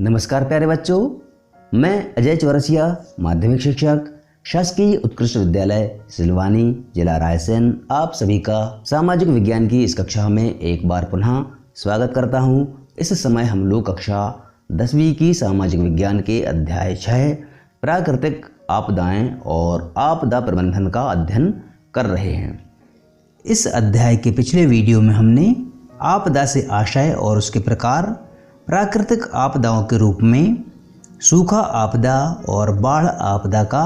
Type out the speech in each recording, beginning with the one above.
नमस्कार प्यारे बच्चों, मैं अजय चौरसिया, माध्यमिक शिक्षक, शासकीय उत्कृष्ट विद्यालय सिलवानी, जिला रायसेन, आप सभी का सामाजिक विज्ञान की इस कक्षा में एक बार पुनः स्वागत करता हूं। इस समय हम लोग कक्षा 10वीं की सामाजिक विज्ञान के अध्याय 6 प्राकृतिक आपदाएं और आपदा प्रबंधन का अध्ययन कर रहे हैं। इस अध्याय के पिछले वीडियो में हमने आपदा से आशय और उसके प्रकार, प्राकृतिक आपदाओं के रूप में सूखा आपदा और बाढ़ आपदा का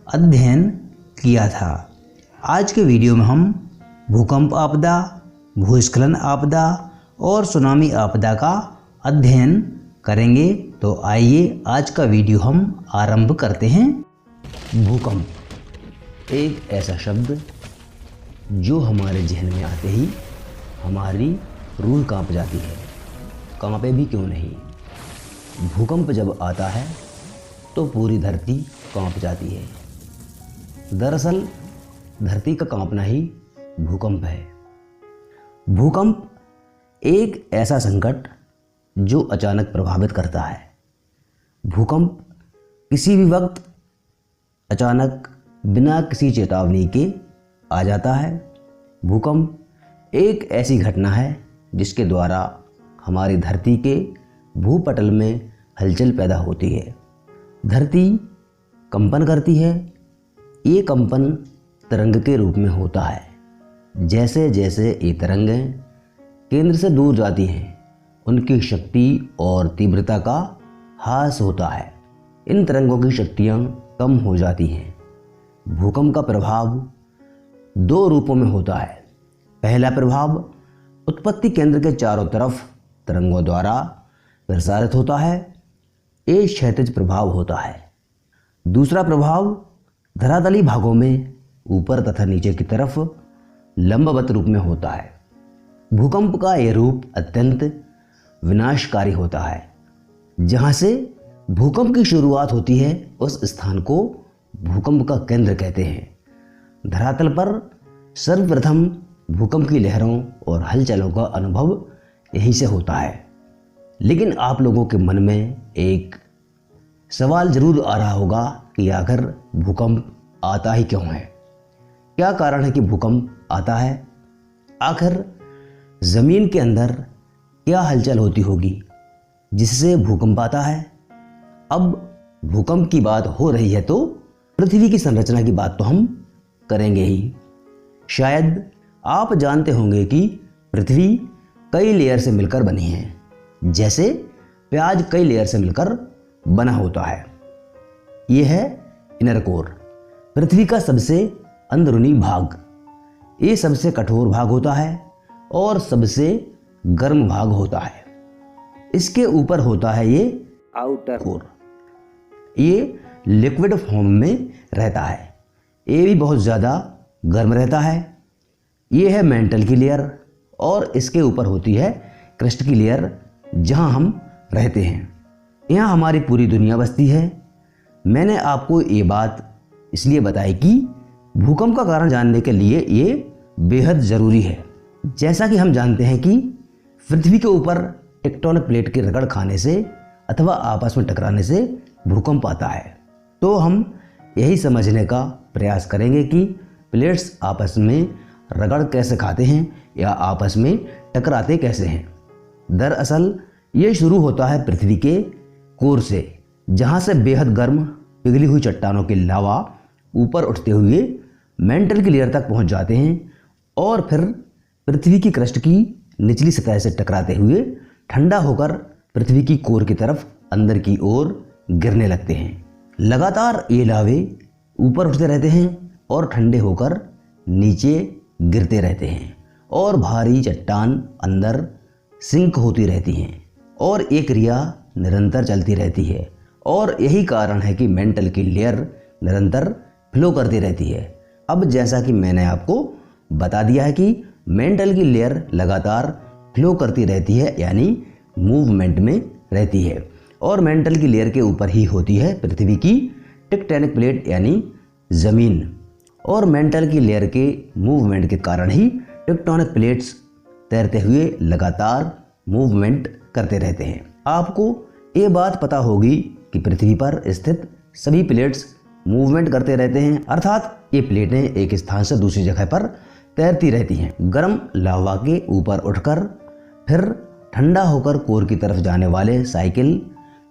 अध्ययन किया था। आज के वीडियो में हम भूकंप आपदा, भूस्खलन आपदा और सुनामी आपदा का अध्ययन करेंगे। तो आइए आज का वीडियो हम आरंभ करते हैं। भूकंप एक ऐसा शब्द जो हमारे जहन में आते ही हमारी रूह कांप जाती है। कांपे भी क्यों नहीं, भूकंप जब आता है तो पूरी धरती कांप जाती है। दरअसल धरती का कांपना ही भूकंप है। भूकंप एक ऐसा संकट जो अचानक प्रभावित करता है। भूकंप किसी भी वक्त अचानक बिना किसी चेतावनी के आ जाता है। भूकंप एक ऐसी घटना है जिसके द्वारा हमारी धरती के भूपटल में हलचल पैदा होती है। धरती कंपन करती है। ये कंपन तरंग के रूप में होता है। जैसे जैसे ये तरंगें केंद्र से दूर जाती हैं, उनकी शक्ति और तीव्रता का ह्रास होता है। इन तरंगों की शक्तियाँ कम हो जाती हैं। भूकंप का प्रभाव दो रूपों में होता है। पहला प्रभाव उत्पत्ति केंद्र के चारों तरफ तरंगों द्वारा प्रसारित होता है। ये क्षैतिज प्रभाव होता है। दूसरा प्रभाव धरातली भागों में ऊपर तथा नीचे की तरफ लंबवत रूप में होता है। भूकंप का यह रूप अत्यंत विनाशकारी होता है। जहाँ से भूकंप की शुरुआत होती है उस स्थान को भूकंप का केंद्र कहते हैं। धरातल पर सर्वप्रथम भूकंप की लहरों और हलचलों का अनुभव यहीं से होता है। लेकिन आप लोगों के मन में एक सवाल जरूर आ रहा होगा कि आखिर भूकंप आता ही क्यों है? क्या कारण है कि भूकंप आता है? आखिर ज़मीन के अंदर क्या हलचल होती होगी जिससे भूकंप आता है? अब भूकंप की बात हो रही है तो पृथ्वी की संरचना की बात तो हम करेंगे ही। शायद आप जानते होंगे कि पृथ्वी कई लेयर से मिलकर बनी है। जैसे प्याज कई लेयर से मिलकर बना होता है। यह है इनर कोर, पृथ्वी का सबसे अंदरूनी भाग। ये सबसे कठोर भाग होता है और सबसे गर्म भाग होता है। इसके ऊपर होता है ये आउटर कोर। ये लिक्विड फॉर्म में रहता है। ये भी बहुत ज़्यादा गर्म रहता है। ये है मेंटल की लेयर और इसके ऊपर होती है क्रस्ट की लेयर, जहां हम रहते हैं। यहाँ हमारी पूरी दुनिया बसती है। मैंने आपको ये बात इसलिए बताई कि भूकंप का कारण जानने के लिए ये बेहद ज़रूरी है। जैसा कि हम जानते हैं कि पृथ्वी के ऊपर टेक्टोनिक प्लेट के रगड़ खाने से अथवा आपस में टकराने से भूकंप आता है। तो हम यही समझने का प्रयास करेंगे कि प्लेट्स आपस में रगड़ कैसे खाते हैं या आपस में टकराते कैसे हैं। दरअसल ये शुरू होता है पृथ्वी के कोर से, जहाँ से बेहद गर्म पिघली हुई चट्टानों की लावा ऊपर उठते हुए मेंटल की लेयर तक पहुँच जाते हैं और फिर पृथ्वी की क्रस्ट की निचली सतह से टकराते हुए ठंडा होकर पृथ्वी की कोर की तरफ अंदर की ओर गिरने लगते हैं। लगातार ये लावे ऊपर उठते रहते हैं और ठंडे होकर नीचे गिरते रहते हैं और भारी चट्टान अंदर सिंक होती रहती हैं और ये क्रिया निरंतर चलती रहती है। और यही कारण है कि मेंटल की लेयर निरंतर फ्लो करती रहती है। अब जैसा कि मैंने आपको बता दिया है कि मेंटल की लेयर लगातार फ्लो करती रहती है, यानी मूवमेंट में रहती है। और मेंटल की लेयर के ऊपर ही होती है पृथ्वी की टेक्टोनिक प्लेट यानी ज़मीन। और मेंटल की लेयर के मूवमेंट के कारण ही टेक्टोनिक प्लेट्स तैरते हुए लगातार मूवमेंट करते रहते हैं। आपको ये बात पता होगी कि पृथ्वी पर स्थित सभी प्लेट्स मूवमेंट करते रहते हैं, अर्थात ये प्लेटें एक स्थान से दूसरी जगह पर तैरती रहती हैं। गर्म लावा के ऊपर उठकर फिर ठंडा होकर कोर की तरफ जाने वाले साइकिल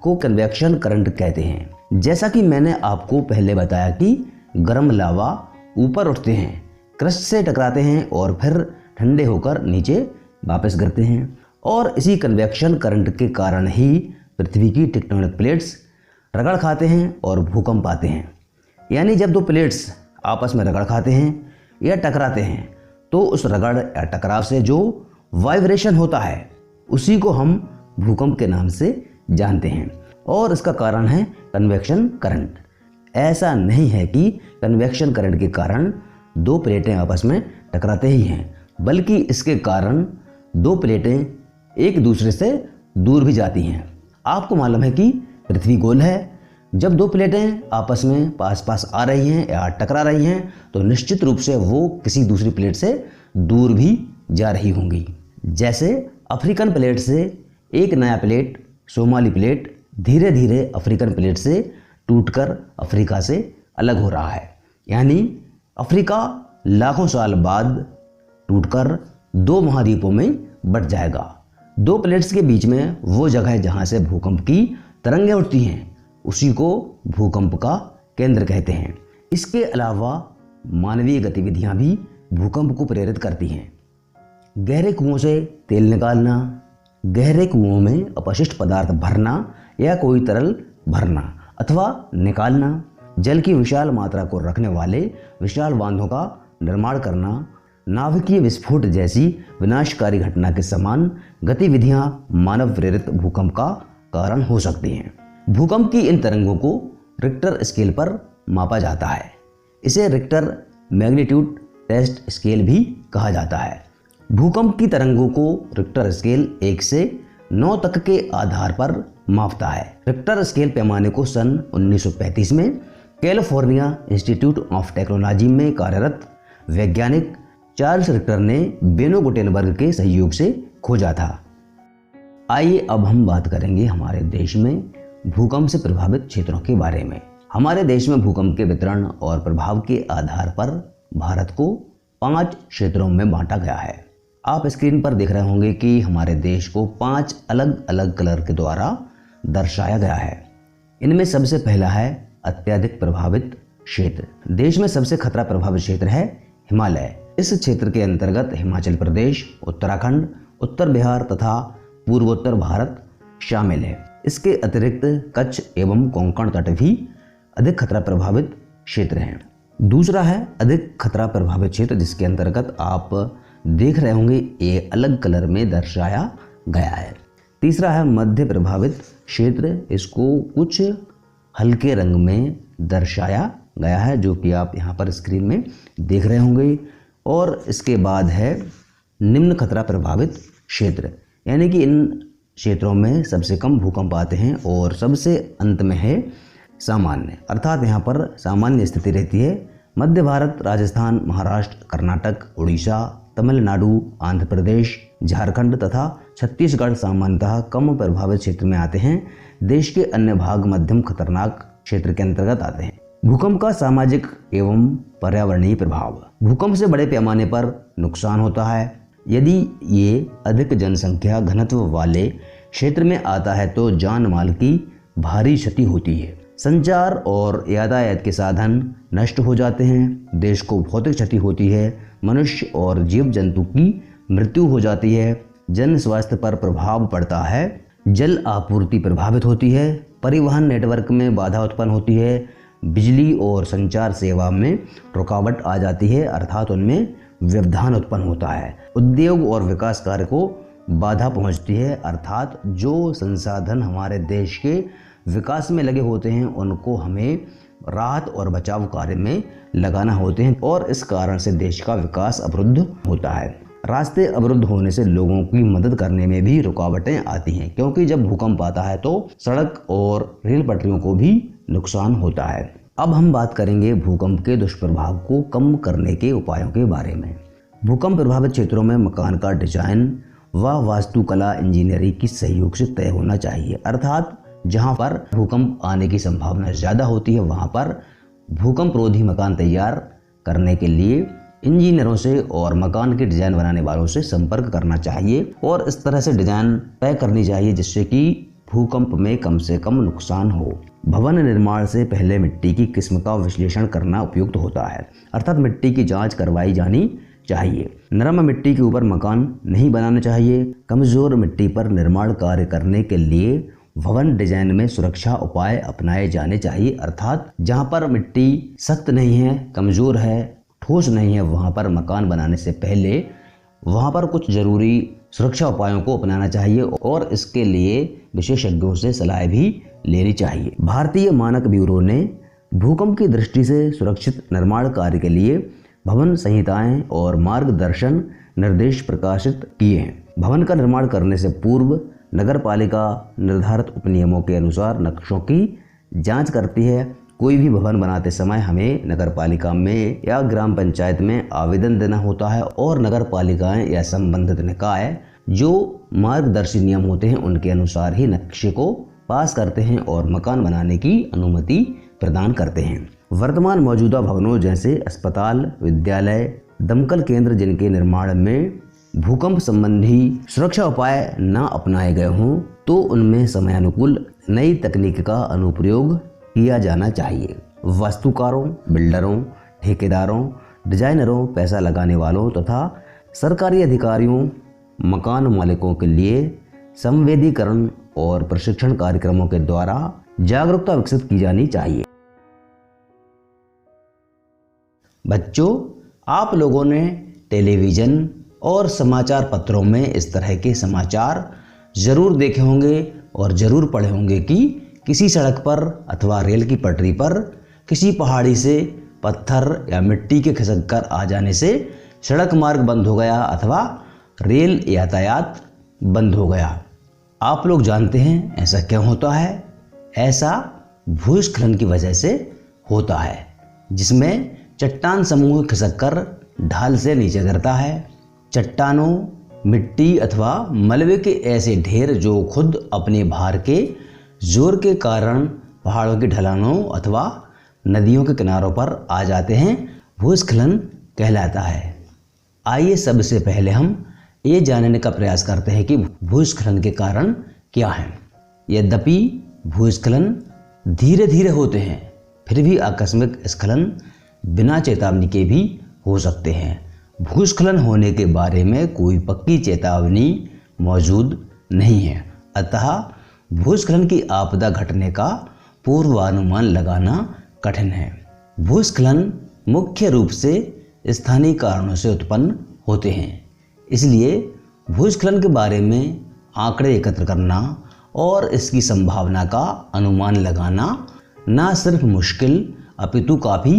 को कन्वेक्शन करंट कहते हैं। जैसा कि मैंने आपको पहले बताया कि गर्म लावा ऊपर उठते हैं, क्रस्ट से टकराते हैं और फिर ठंडे होकर नीचे वापस गिरते हैं, और इसी कन्वेक्शन करंट के कारण ही पृथ्वी की टेक्टोनिक प्लेट्स रगड़ खाते हैं और भूकंप आते हैं। यानी जब दो प्लेट्स आपस में रगड़ खाते हैं या टकराते हैं तो उस रगड़ या टकराव से जो वाइब्रेशन होता है उसी को हम भूकंप के नाम से जानते हैं, और इसका कारण है कन्वेक्शन करंट। ऐसा नहीं है कि कन्वेक्शन करंट के कारण दो प्लेटें आपस में टकराते ही हैं, बल्कि इसके कारण दो प्लेटें एक दूसरे से दूर भी जाती हैं। आपको मालूम है कि पृथ्वी गोल है। जब दो प्लेटें आपस में पास पास आ रही हैं या टकरा रही हैं तो निश्चित रूप से वो किसी दूसरी प्लेट से दूर भी जा रही होंगी। जैसे अफ्रीकन प्लेट से एक नया प्लेट, सोमाली प्लेट, धीरे धीरे अफ्रीकन प्लेट से टूटकर अफ्रीका से अलग हो रहा है। यानी अफ्रीका लाखों साल बाद टूटकर दो महाद्वीपों में बंट जाएगा। दो प्लेट्स के बीच में वो जगह जहाँ से भूकंप की तरंगें उठती हैं उसी को भूकंप का केंद्र कहते हैं। इसके अलावा मानवीय गतिविधियां भी भूकंप को प्रेरित करती हैं। गहरे कुओं से तेल निकालना, गहरे कुओं में अपशिष्ट पदार्थ भरना या कोई तरल भरना अथवा निकालना, जल की विशाल मात्रा को रखने वाले विशाल बांधों का निर्माण करना, नाभिकीय विस्फोट जैसी विनाशकारी घटना के समान गतिविधियां मानव प्रेरित भूकंप का कारण हो सकती हैं। भूकंप की इन तरंगों को रिक्टर स्केल पर मापा जाता है। इसे रिक्टर मैग्नीट्यूड टेस्ट स्केल भी कहा जाता है। भूकंप की तरंगों को रिक्टर स्केल 1 से 9 तक के आधार पर मापता है। रिक्टर स्केल पैमाने को सन 1935 में कैलिफोर्निया इंस्टीट्यूट ऑफ टेक्नोलॉजी में कार्यरत वैज्ञानिक चार्ल्स रिक्टर ने बेनो गुटेनबर्ग के सहयोग से खोजा था। आइए अब हम बात करेंगे हमारे देश में भूकंप से प्रभावित क्षेत्रों के बारे में। हमारे देश में भूकंप के वितरण और प्रभाव के आधार पर भारत को 5 क्षेत्रों में बांटा गया है। आप स्क्रीन पर देख रहे होंगे कि हमारे देश को 5 अलग अलग कलर के द्वारा दर्शाया गया है। इनमें सबसे पहला है अत्यधिक प्रभावित क्षेत्र। देश में सबसे खतरा प्रभावित क्षेत्र है हिमालय। इस क्षेत्र के अंतर्गत हिमाचल प्रदेश, उत्तराखंड, उत्तर बिहार तथा पूर्वोत्तर भारत शामिल है। इसके अतिरिक्त कच्छ एवं कोंकण तट भी अधिक खतरा प्रभावित क्षेत्र हैं। दूसरा है अधिक खतरा प्रभावित क्षेत्र, जिसके अंतर्गत आप देख रहे होंगे ये अलग कलर में दर्शाया गया है। तीसरा है मध्य प्रभावित क्षेत्र, इसको कुछ हल्के रंग में दर्शाया गया है जो कि आप यहाँ पर स्क्रीन में देख रहे होंगे। और इसके बाद है निम्न खतरा प्रभावित क्षेत्र, यानी कि इन क्षेत्रों में सबसे कम भूकंप आते हैं। और सबसे अंत में है सामान्य, अर्थात यहाँ पर सामान्य स्थिति रहती है। मध्य भारत, राजस्थान, महाराष्ट्र, कर्नाटक, उड़ीसा, तमिलनाडु, आंध्र प्रदेश, झारखंड तथा छत्तीसगढ़ सामान्यतः कम प्रभावित क्षेत्र में आते हैं। देश के अन्य भाग मध्यम खतरनाक क्षेत्र के अंतर्गत आते हैं। भूकंप का सामाजिक एवं पर्यावरणीय प्रभाव। भूकंप से बड़े पैमाने पर नुकसान होता है। यदि ये अधिक जनसंख्या घनत्व वाले क्षेत्र में आता है तो जान माल की भारी क्षति होती है। संचार और यातायात के साधन नष्ट हो जाते हैं। देश को भौतिक क्षति होती है। मनुष्य और जीव जंतु की मृत्यु हो जाती है। जन स्वास्थ्य पर प्रभाव पड़ता है। जल आपूर्ति प्रभावित होती है। परिवहन नेटवर्क में बाधा उत्पन्न होती है। बिजली और संचार सेवा में रुकावट आ जाती है, अर्थात उनमें व्यवधान उत्पन्न होता है। उद्योग और विकास कार्य को बाधा पहुंचती है, अर्थात जो संसाधन हमारे देश के विकास में लगे होते हैं उनको हमें राहत और बचाव कार्य में लगाना होते हैं, और इस कारण से देश का विकास अवरुद्ध होता है। रास्ते अवरुद्ध होने से लोगों की मदद करने में भी रुकावटें आती हैं, क्योंकि जब भूकंप आता है तो सड़क और रेल पटरियों को भी नुकसान होता है। अब हम बात करेंगे भूकंप के दुष्प्रभाव को कम करने के उपायों के बारे में। भूकंप प्रभावित क्षेत्रों में मकान का डिजाइन व वास्तुकला इंजीनियरिंग की सहयोग से तय होना चाहिए, अर्थात जहां पर भूकंप आने की संभावना ज़्यादा होती है वहां पर भूकंप रोधी मकान तैयार करने के लिए इंजीनियरों से और मकान के डिज़ाइन बनाने वालों से संपर्क करना चाहिए और इस तरह से डिज़ाइन तय करनी चाहिए जिससे कि भूकंप में कम से कम नुकसान हो। भवन निर्माण से पहले मिट्टी की किस्म का विश्लेषण करना उपयुक्त होता है, अर्थात मिट्टी की जांच करवाई जानी चाहिए। नरम मिट्टी के ऊपर मकान नहीं बनाना चाहिए। कमजोर मिट्टी पर निर्माण कार्य करने के लिए भवन डिजाइन में सुरक्षा उपाय अपनाए जाने चाहिए, अर्थात जहां पर मिट्टी सख्त नहीं है, कमजोर है, ठोस नहीं है, वहां पर मकान बनाने से पहले वहां पर कुछ जरूरी सुरक्षा उपायों को अपनाना चाहिए और इसके लिए विशेषज्ञों से सलाह भी लेनी चाहिए। भारतीय मानक ब्यूरो ने भूकंप की दृष्टि से सुरक्षित निर्माण कार्य के लिए भवन संहिताएं और मार्गदर्शन निर्देश प्रकाशित किए हैं। भवन का निर्माण करने से पूर्व नगर पालिका निर्धारित उपनियमों के अनुसार नक्शों की जांच करती है। कोई भी भवन बनाते समय हमें नगर पालिका में या ग्राम पंचायत में आवेदन देना होता है और नगर पालिकाएं या संबंधित निकाय जो मार्गदर्शी नियम होते हैं उनके अनुसार ही नक्शे को पास करते हैं और मकान बनाने की अनुमति प्रदान करते हैं। वर्तमान मौजूदा भवनों जैसे अस्पताल, विद्यालय, दमकल केंद्र जिनके निर्माण में भूकंप संबंधी सुरक्षा उपाय न अपनाए गए हों तो उनमें समयानुकूल नई तकनीक का अनुप्रयोग किया जाना चाहिए। वास्तुकारों, बिल्डरों, ठेकेदारों, डिजाइनरों, पैसा लगाने वालों तथा सरकारी अधिकारियों, मकान मालिकों के लिए संवेदीकरण और प्रशिक्षण कार्यक्रमों के द्वारा जागरूकता विकसित की जानी चाहिए। बच्चों, आप लोगों ने टेलीविज़न और समाचार पत्रों में इस तरह के समाचार जरूर देखे होंगे और ज़रूर पढ़े होंगे कि किसी सड़क पर अथवा रेल की पटरी पर किसी पहाड़ी से पत्थर या मिट्टी के खिसक कर आ जाने से सड़क मार्ग बंद हो गया अथवा रेल यातायात बंद हो गया। आप लोग जानते हैं ऐसा क्यों होता है? ऐसा भूस्खलन की वजह से होता है, जिसमें चट्टान समूह खिसक कर ढाल से नीचे गिरता है। चट्टानों, मिट्टी अथवा मलबे के ऐसे ढेर जो खुद अपने भार के जोर के कारण पहाड़ों की ढलानों अथवा नदियों के किनारों पर आ जाते हैं, भूस्खलन कहलाता है। आइए सबसे पहले हम ये जानने का प्रयास करते हैं कि भूस्खलन के कारण क्या हैं। यद्यपि भूस्खलन धीरे धीरे होते हैं, फिर भी आकस्मिक स्खलन बिना चेतावनी के भी हो सकते हैं। भूस्खलन होने के बारे में कोई पक्की चेतावनी मौजूद नहीं है, अतः भूस्खलन की आपदा घटने का पूर्वानुमान लगाना कठिन है। भूस्खलन मुख्य रूप से स्थानीय कारणों से उत्पन्न होते हैं, इसलिए भूस्खलन के बारे में आंकड़े एकत्र करना और इसकी संभावना का अनुमान लगाना न सिर्फ मुश्किल अपितु काफ़ी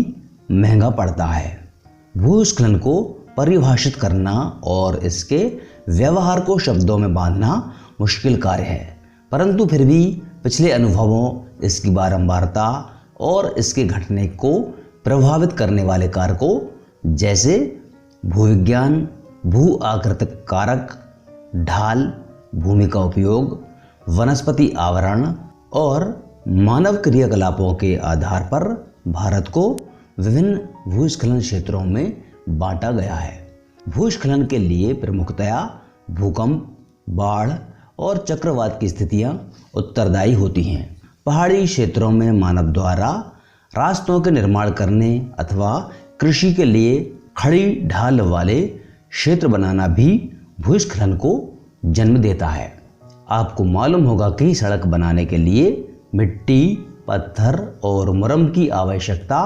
महंगा पड़ता है। भूस्खलन को परिभाषित करना और इसके व्यवहार को शब्दों में बांधना मुश्किल कार्य है, परंतु फिर भी पिछले अनुभवों, इसकी बारंबारता और इसके घटने को प्रभावित करने वाले कारकों जैसे भूविज्ञान, भू आकृतिक कारक, ढाल, भूमि का उपयोग, वनस्पति आवरण और मानव क्रियाकलापों के आधार पर भारत को विभिन्न भूस्खलन क्षेत्रों में बांटा गया है। भूस्खलन के लिए प्रमुखतया भूकंप, बाढ़ और चक्रवात की स्थितियां उत्तरदायी होती हैं। पहाड़ी क्षेत्रों में मानव द्वारा रास्तों के निर्माण करने अथवा कृषि के लिए खड़ी ढाल वाले क्षेत्र बनाना भी भूस्खलन को जन्म देता है। आपको मालूम होगा कि सड़क बनाने के लिए मिट्टी, पत्थर और मुरम की आवश्यकता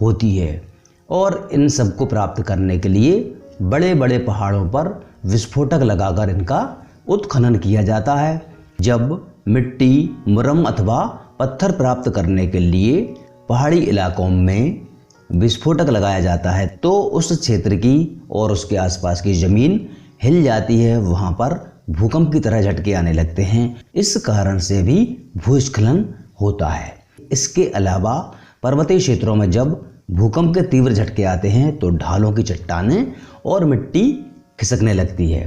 होती है और इन सब को प्राप्त करने के लिए बड़े बड़े पहाड़ों पर विस्फोटक लगाकर इनका उत्खनन किया जाता है। जब मिट्टी, मुरम अथवा पत्थर प्राप्त करने के लिए पहाड़ी इलाकों में विस्फोटक लगाया जाता है तो उस क्षेत्र की और उसके आसपास की ज़मीन हिल जाती है, वहाँ पर भूकंप की तरह झटके आने लगते हैं। इस कारण से भी भूस्खलन होता है। इसके अलावा पर्वतीय क्षेत्रों में जब भूकंप के तीव्र झटके आते हैं तो ढालों की चट्टानें और मिट्टी खिसकने लगती है।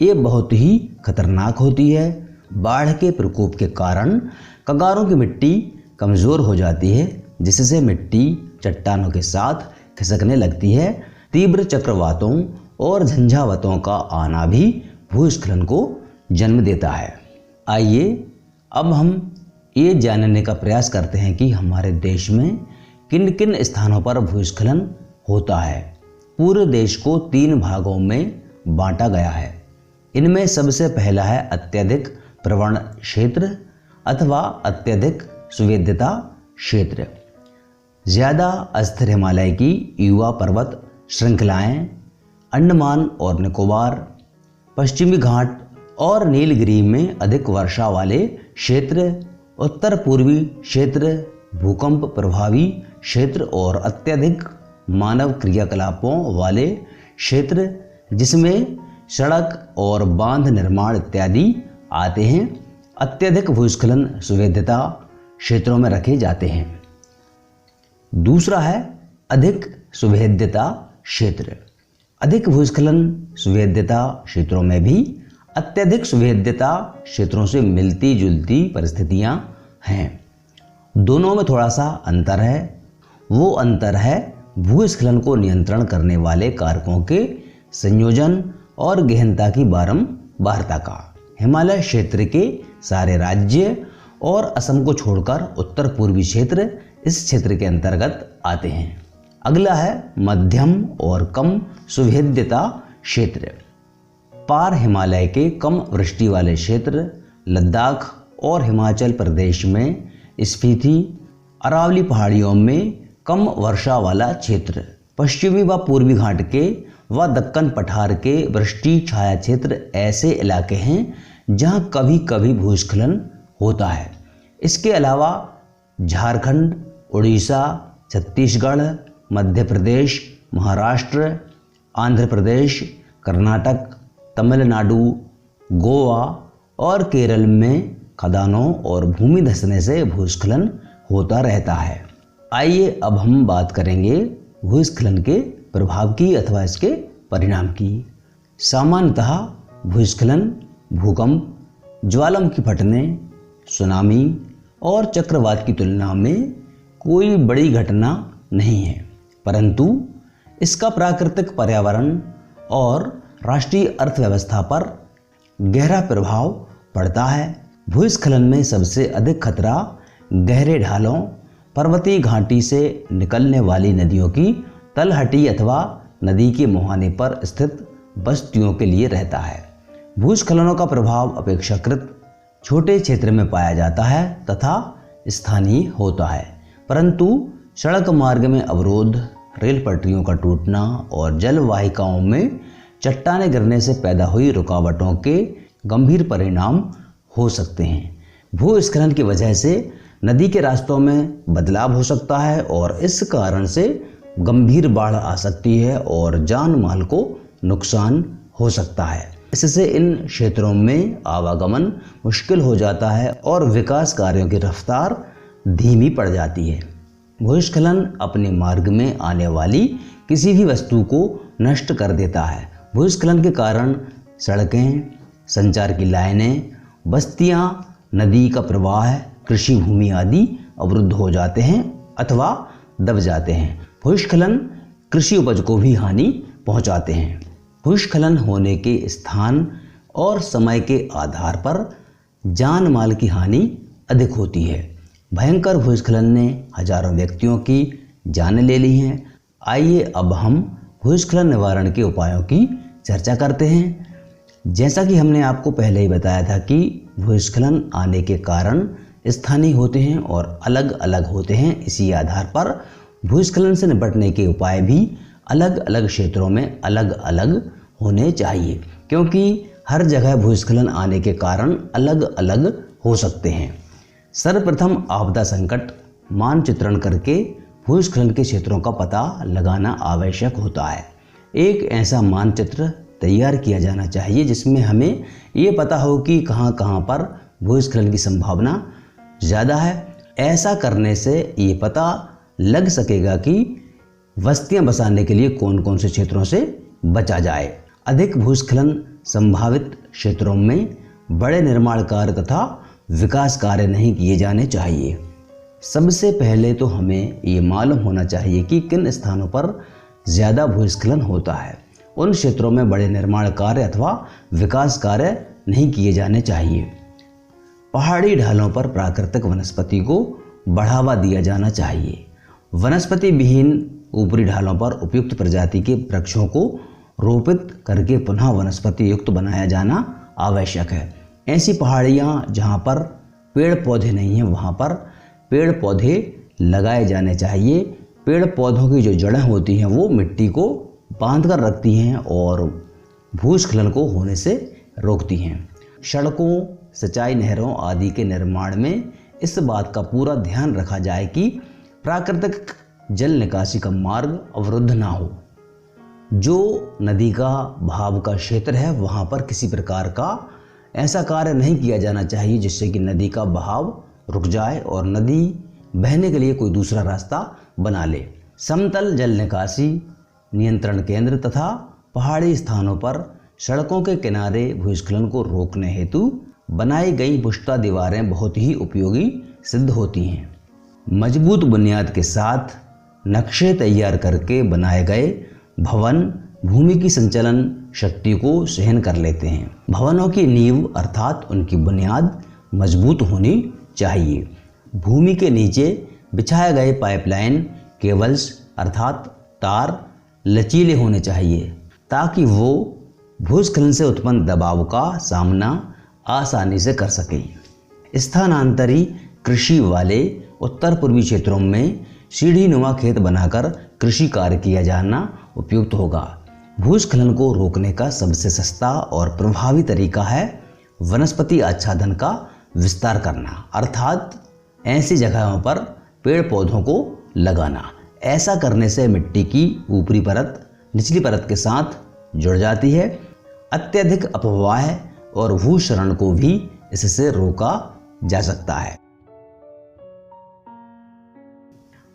ये बहुत ही खतरनाक होती है। बाढ़ के प्रकोप के कारण कगारों की मिट्टी कमज़ोर हो जाती है, जिससे मिट्टी चट्टानों के साथ खिसकने लगती है। तीव्र चक्रवातों और झंझावातों का आना भी भूस्खलन को जन्म देता है। आइए अब हम ये जानने का प्रयास करते हैं कि हमारे देश में किन किन स्थानों पर भूस्खलन होता है। पूरे देश को 3 भागों में बांटा गया है। इनमें सबसे पहला है अत्यधिक प्रवण क्षेत्र अथवा अत्यधिक सुवेद्यता क्षेत्र। ज़्यादा अस्थिर हिमालय की युवा पर्वत श्रृंखलाएं, अंडमान और निकोबार, पश्चिमी घाट और नीलगिरी में अधिक वर्षा वाले क्षेत्र, उत्तर पूर्वी क्षेत्र, भूकंप प्रभावी क्षेत्र और अत्यधिक मानव क्रियाकलापों वाले क्षेत्र जिसमें सड़क और बांध निर्माण इत्यादि आते हैं, अत्यधिक भूस्खलन सुवेद्यता क्षेत्रों में रखे जाते हैं। दूसरा है अधिक सुवेद्यता क्षेत्र। अधिक भूस्खलन सुवेद्यता क्षेत्रों में भी अत्यधिक सुवेद्यता क्षेत्रों से मिलती जुलती परिस्थितियां हैं। दोनों में थोड़ा सा अंतर है। वो अंतर है भूस्खलन को नियंत्रण करने वाले कारकों के संयोजन और गहनता की बारंबारता का। हिमालय क्षेत्र के सारे राज्य और असम को छोड़कर उत्तर पूर्वी क्षेत्र इस क्षेत्र के अंतर्गत आते हैं। अगला है मध्यम और कम सुवेद्यता क्षेत्र। पार हिमालय के कम वृष्टि वाले क्षेत्र, लद्दाख और हिमाचल प्रदेश में स्पीति, अरावली पहाड़ियों में कम वर्षा वाला क्षेत्र, पश्चिमी व पूर्वी घाट के व दक्कन पठार के वृष्टि छाया क्षेत्र ऐसे इलाके हैं जहां कभी कभी भूस्खलन होता है। इसके अलावा झारखंड, उड़ीसा, छत्तीसगढ़, मध्य प्रदेश, महाराष्ट्र, आंध्र प्रदेश, कर्नाटक, तमिलनाडु, गोवा और केरल में खदानों और भूमि धंसने से भूस्खलन होता रहता है। आइए अब हम बात करेंगे भूस्खलन के प्रभाव की अथवा इसके परिणाम की। सामान्यतः भूस्खलन भूकंप, ज्वालामुखी फटने, सुनामी और चक्रवात की तुलना में कोई बड़ी घटना नहीं है, परंतु इसका प्राकृतिक पर्यावरण और राष्ट्रीय अर्थव्यवस्था पर गहरा प्रभाव पड़ता है। भूस्खलन में सबसे अधिक खतरा गहरे ढालों, पर्वतीय घाटी से निकलने वाली नदियों की तलहटी अथवा नदी के मुहाने पर स्थित बस्तियों के लिए रहता है। भूस्खलनों का प्रभाव अपेक्षाकृत छोटे क्षेत्र में पाया जाता है तथा स्थानीय होता है, परंतु सड़क मार्ग में अवरोध, रेल पटरियों का टूटना और जल वाहिकाओं में चट्टानें गिरने से पैदा हुई रुकावटों के गंभीर परिणाम हो सकते हैं। भूस्खलन की वजह से नदी के रास्तों में बदलाव हो सकता है और इस कारण से गंभीर बाढ़ आ सकती है और जान माल को नुकसान हो सकता है। इससे इन क्षेत्रों में आवागमन मुश्किल हो जाता है और विकास कार्यों की रफ्तार धीमी पड़ जाती है। भूस्खलन अपने मार्ग में आने वाली किसी भी वस्तु को नष्ट कर देता है। भूस्खलन के कारण सड़कें, संचार की लाइनें, बस्तियां, नदी का प्रवाह, कृषि भूमि आदि अवरुद्ध हो जाते हैं अथवा दब जाते हैं। भूस्खलन कृषि उपज को भी हानि पहुंचाते हैं। भूस्खलन होने के स्थान और समय के आधार पर जान माल की हानि अधिक होती है। भयंकर भूस्खलन ने हजारों व्यक्तियों की जान ले ली हैं। आइए अब हम भूस्खलन निवारण के उपायों की चर्चा करते हैं। जैसा कि हमने आपको पहले ही बताया था कि भूस्खलन आने के कारण स्थानीय होते हैं और अलग अलग होते हैं। इसी आधार पर भूस्खलन से निपटने के उपाय भी अलग अलग क्षेत्रों में अलग अलग होने चाहिए, क्योंकि हर जगह भूस्खलन आने के कारण अलग अलग हो सकते हैं। सर्वप्रथम आपदा संकट मानचित्रण करके भूस्खलन के क्षेत्रों का पता लगाना आवश्यक होता है। एक ऐसा मानचित्र तैयार किया जाना चाहिए जिसमें हमें ये पता हो कि कहाँ कहाँ पर भूस्खलन की संभावना ज़्यादा है। ऐसा करने से ये पता लग सकेगा कि बस्तियां बसाने के लिए कौन कौन से क्षेत्रों से बचा जाए। अधिक भूस्खलन संभावित क्षेत्रों में बड़े निर्माण कार्य तथा विकास कार्य नहीं किए जाने चाहिए। सबसे पहले तो हमें ये मालूम होना चाहिए कि किन स्थानों पर ज़्यादा भूस्खलन होता है। उन क्षेत्रों में बड़े निर्माण कार्य अथवा विकास कार्य नहीं किए जाने चाहिए। पहाड़ी ढालों पर प्राकृतिक वनस्पति को बढ़ावा दिया जाना चाहिए। वनस्पति विहीन ऊपरी ढालों पर उपयुक्त प्रजाति के वृक्षों को रोपित करके पुनः वनस्पति युक्त बनाया जाना आवश्यक है। ऐसी पहाड़ियाँ जहाँ पर पेड़ पौधे नहीं हैं वहाँ पर पेड़ पौधे लगाए जाने चाहिए। पेड़ पौधों की जो जड़ें होती हैं वो मिट्टी को बांध कर रखती हैं और भूस्खलन को होने से रोकती हैं। सड़कों, सिंचाई नहरों आदि के निर्माण में इस बात का पूरा ध्यान रखा जाए कि प्राकृतिक जल निकासी का मार्ग अवरुद्ध ना हो। जो नदी का बहाव का क्षेत्र है वहाँ पर किसी प्रकार का ऐसा कार्य नहीं किया जाना चाहिए जिससे कि नदी का बहाव रुक जाए और नदी बहने के लिए कोई दूसरा रास्ता बना ले। समतल जल निकासी नियंत्रण केंद्र तथा पहाड़ी स्थानों पर सड़कों के किनारे भूस्खलन को रोकने हेतु बनाई गई पुख्ता दीवारें बहुत ही उपयोगी सिद्ध होती हैं। मजबूत बुनियाद के साथ नक्शे तैयार करके बनाए गए भवन भूमि की संचलन शक्ति को सहन कर लेते हैं। भवनों की नींव अर्थात उनकी बुनियाद मजबूत होनी चाहिए। भूमि के नीचे बिछाए गए पाइपलाइन केबल्स अर्थात तार लचीले होने चाहिए ताकि वो भूस्खलन से उत्पन्न दबाव का सामना आसानी से कर सके। स्थानांतरी कृषि वाले उत्तर पूर्वी क्षेत्रों में सीढ़ी नुमा खेत बनाकर कृषि कार्य किया जाना उपयुक्त होगा। भूस्खलन को रोकने का सबसे सस्ता और प्रभावी तरीका है वनस्पति आच्छादन का विस्तार करना अर्थात ऐसी जगहों पर पेड़ पौधों को लगाना। ऐसा करने से मिट्टी की ऊपरी परत निचली परत के साथ जुड़ जाती है। अत्यधिक अपवाह और भूक्षरण को भी इससे रोका जा सकता है।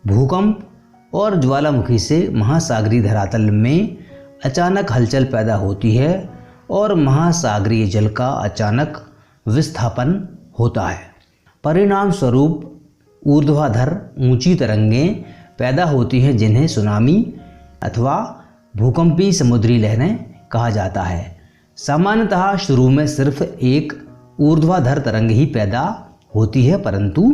भूकंप और ज्वालामुखी से महासागरीय धरातल में अचानक हलचल पैदा होती है और महासागरीय जल का अचानक विस्थापन होता है। परिणाम स्वरूप ऊर्ध्वाधर ऊंची तरंगें पैदा होती हैं जिन्हें सुनामी अथवा भूकंपीय समुद्री लहरें कहा जाता है। सामान्यतः शुरू में सिर्फ एक ऊर्ध्वाधर तरंग ही पैदा होती है परंतु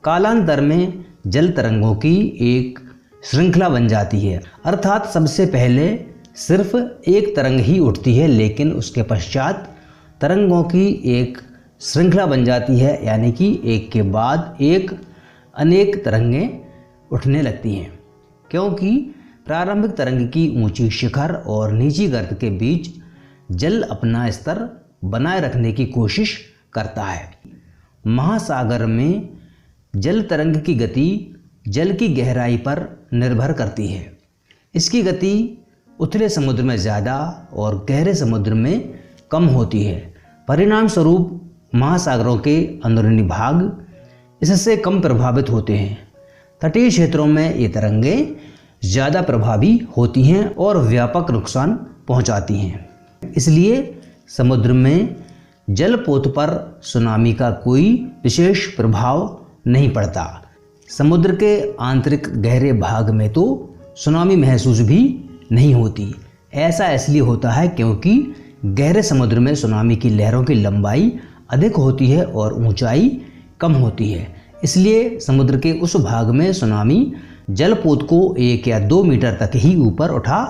कालांतर में जल तरंगों की एक श्रृंखला बन जाती है अर्थात सबसे पहले सिर्फ एक तरंग ही उठती है लेकिन उसके पश्चात तरंगों की एक श्रृंखला बन जाती है यानी कि एक के बाद एक अनेक तरंगें उठने लगती हैं क्योंकि प्रारंभिक तरंग की ऊंची शिखर और निची गर्त के बीच जल अपना स्तर बनाए रखने की कोशिश करता है। महासागर में जल तरंग की गति जल की गहराई पर निर्भर करती है। इसकी गति उथले समुद्र में ज़्यादा और गहरे समुद्र में कम होती है। परिणाम स्वरूप महासागरों के अंदरूनी भाग इससे कम प्रभावित होते हैं। तटीय क्षेत्रों में ये तरंगें ज़्यादा प्रभावी होती हैं और व्यापक नुकसान पहुंचाती हैं। इसलिए समुद्र में जलपोत पर सुनामी का कोई विशेष प्रभाव नहीं पड़ता। समुद्र के आंतरिक गहरे भाग में तो सुनामी महसूस भी नहीं होती। ऐसा इसलिए होता है क्योंकि गहरे समुद्र में सुनामी की लहरों की लंबाई अधिक होती है और ऊंचाई कम होती है। इसलिए समुद्र के उस भाग में सुनामी जलपोत को 1 या 2 मीटर तक ही ऊपर उठा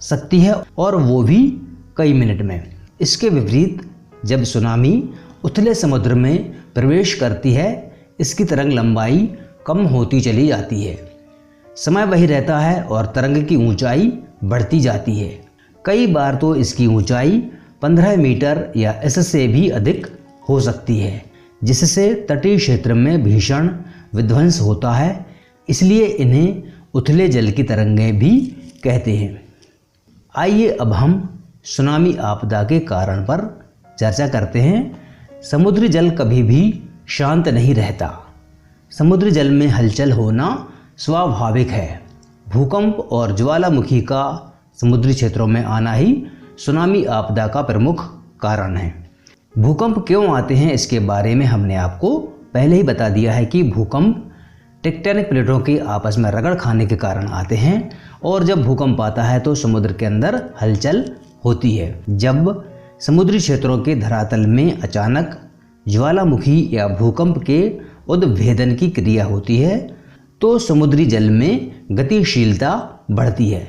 सकती है और वो भी कई मिनट में। इसके विपरीत जब सुनामी उथले समुद्र में प्रवेश करती है इसकी तरंग लंबाई कम होती चली जाती है। समय वही रहता है और तरंग की ऊंचाई बढ़ती जाती है। कई बार तो इसकी ऊंचाई 15 मीटर या इससे भी अधिक हो सकती है जिससे तटीय क्षेत्र में भीषण विध्वंस होता है। इसलिए इन्हें उथले जल की तरंगें भी कहते हैं। आइए अब हम सुनामी आपदा के कारण पर चर्चा करते हैं। समुद्री जल कभी भी शांत नहीं रहता। समुद्री जल में हलचल होना स्वाभाविक है। भूकंप और ज्वालामुखी का समुद्री क्षेत्रों में आना ही सुनामी आपदा का प्रमुख कारण है। भूकंप क्यों आते हैं इसके बारे में हमने आपको पहले ही बता दिया है कि भूकंप टेक्टोनिक प्लेटों के आपस में रगड़ खाने के कारण आते हैं और जब भूकंप आता है तो समुद्र के अंदर हलचल होती है। जब समुद्री क्षेत्रों के धरातल में अचानक ज्वालामुखी या भूकंप के उद्भेदन की क्रिया होती है तो समुद्री जल में गतिशीलता बढ़ती है,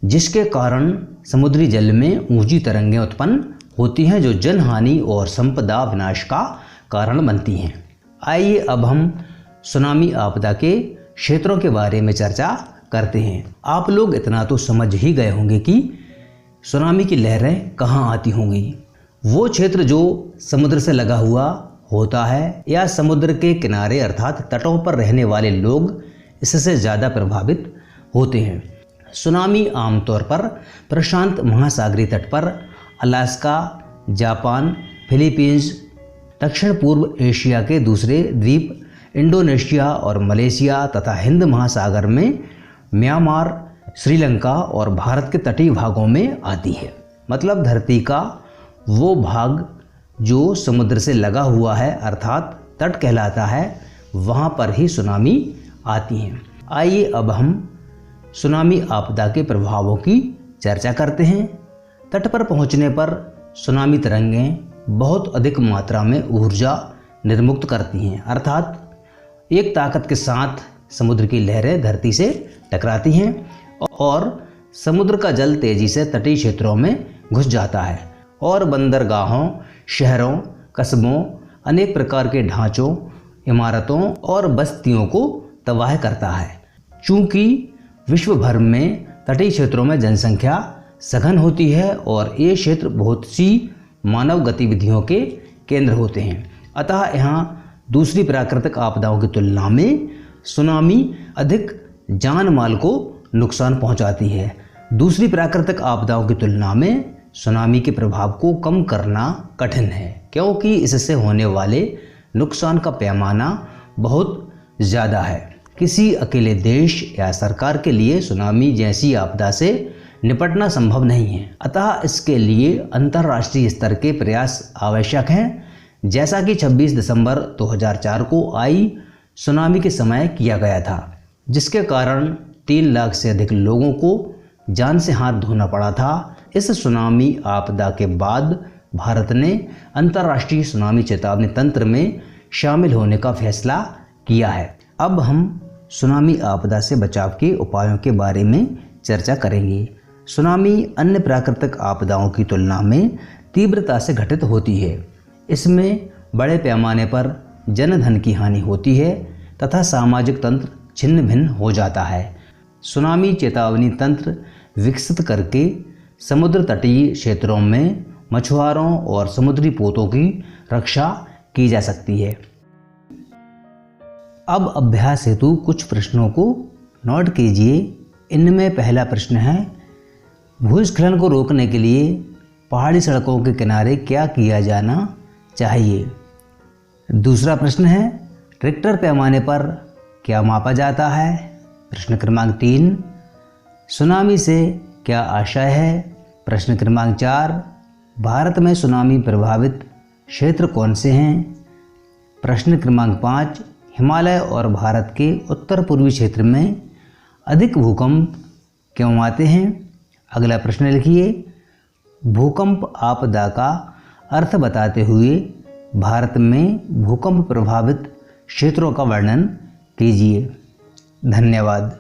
जिसके कारण समुद्री जल में ऊंची तरंगें उत्पन्न होती हैं जो जनहानि और संपदा विनाश का कारण बनती हैं। आइए अब हम सुनामी आपदा के क्षेत्रों के बारे में चर्चा करते हैं। आप लोग इतना तो समझ ही गए होंगे कि सुनामी की लहरें कहाँ आती होंगी। वो क्षेत्र जो समुद्र से लगा हुआ होता है या समुद्र के किनारे अर्थात तटों पर रहने वाले लोग इससे ज़्यादा प्रभावित होते हैं। सुनामी आमतौर पर प्रशांत महासागरीय तट पर अलास्का, जापान, फिलीपींस, दक्षिण पूर्व एशिया के दूसरे द्वीप, इंडोनेशिया और मलेशिया तथा हिंद महासागर में म्यांमार, श्रीलंका और भारत के तटीय भागों में आती है। मतलब धरती का वो भाग जो समुद्र से लगा हुआ है अर्थात तट कहलाता है, वहाँ पर ही सुनामी आती हैं। आइए अब हम सुनामी आपदा के प्रभावों की चर्चा करते हैं। तट पर पहुँचने पर सुनामी तरंगें बहुत अधिक मात्रा में ऊर्जा निर्मुक्त करती हैं, अर्थात एक ताकत के साथ समुद्र की लहरें धरती से टकराती हैं और समुद्र का जल तेजी से तटीय क्षेत्रों में घुस जाता है और बंदरगाहों, शहरों, कस्बों, अनेक प्रकार के ढांचों, इमारतों और बस्तियों को तबाह करता है। चूँकि विश्व भर में तटीय क्षेत्रों में जनसंख्या सघन होती है और ये क्षेत्र बहुत सी मानव गतिविधियों के केंद्र होते हैं, अतः यहाँ दूसरी प्राकृतिक आपदाओं की तुलना में सुनामी अधिक जान माल को नुकसान पहुंचाती है। दूसरी प्राकृतिक आपदाओं की तुलना में सुनामी के प्रभाव को कम करना कठिन है, क्योंकि इससे होने वाले नुकसान का पैमाना बहुत ज़्यादा है। किसी अकेले देश या सरकार के लिए सुनामी जैसी आपदा से निपटना संभव नहीं है, अतः इसके लिए अंतर्राष्ट्रीय स्तर के प्रयास आवश्यक हैं, जैसा कि 26 दिसंबर 2004 को आई सुनामी के समय किया गया था, जिसके कारण 3 लाख से अधिक लोगों को जान से हाथ धोना पड़ा था। इस सुनामी आपदा के बाद भारत ने अंतर्राष्ट्रीय सुनामी चेतावनी तंत्र में शामिल होने का फैसला किया है। अब हम सुनामी आपदा से बचाव के उपायों के बारे में चर्चा करेंगे। सुनामी अन्य प्राकृतिक आपदाओं की तुलना में तीव्रता से घटित होती है। इसमें बड़े पैमाने पर जनधन की हानि होती है तथा सामाजिक तंत्र छिन्न भिन्न हो जाता है। सुनामी चेतावनी तंत्र विकसित करके समुद्र तटीय क्षेत्रों में मछुआरों और समुद्री पोतों की रक्षा की जा सकती है। अब अभ्यास हेतु कुछ प्रश्नों को नोट कीजिए। इनमें पहला प्रश्न है, भूस्खलन को रोकने के लिए पहाड़ी सड़कों के किनारे क्या किया जाना चाहिए। दूसरा प्रश्न है, रिक्टर पैमाने पर क्या मापा जाता है। प्रश्न क्रमांक 3, सुनामी से क्या आशय है। प्रश्न क्रमांक 4, भारत में सुनामी प्रभावित क्षेत्र कौन से हैं। प्रश्न क्रमांक 5, हिमालय और भारत के उत्तर पूर्वी क्षेत्र में अधिक भूकंप क्यों आते हैं। अगला प्रश्न लिखिए, भूकंप आपदा का अर्थ बताते हुए भारत में भूकंप प्रभावित क्षेत्रों का वर्णन कीजिए। धन्यवाद।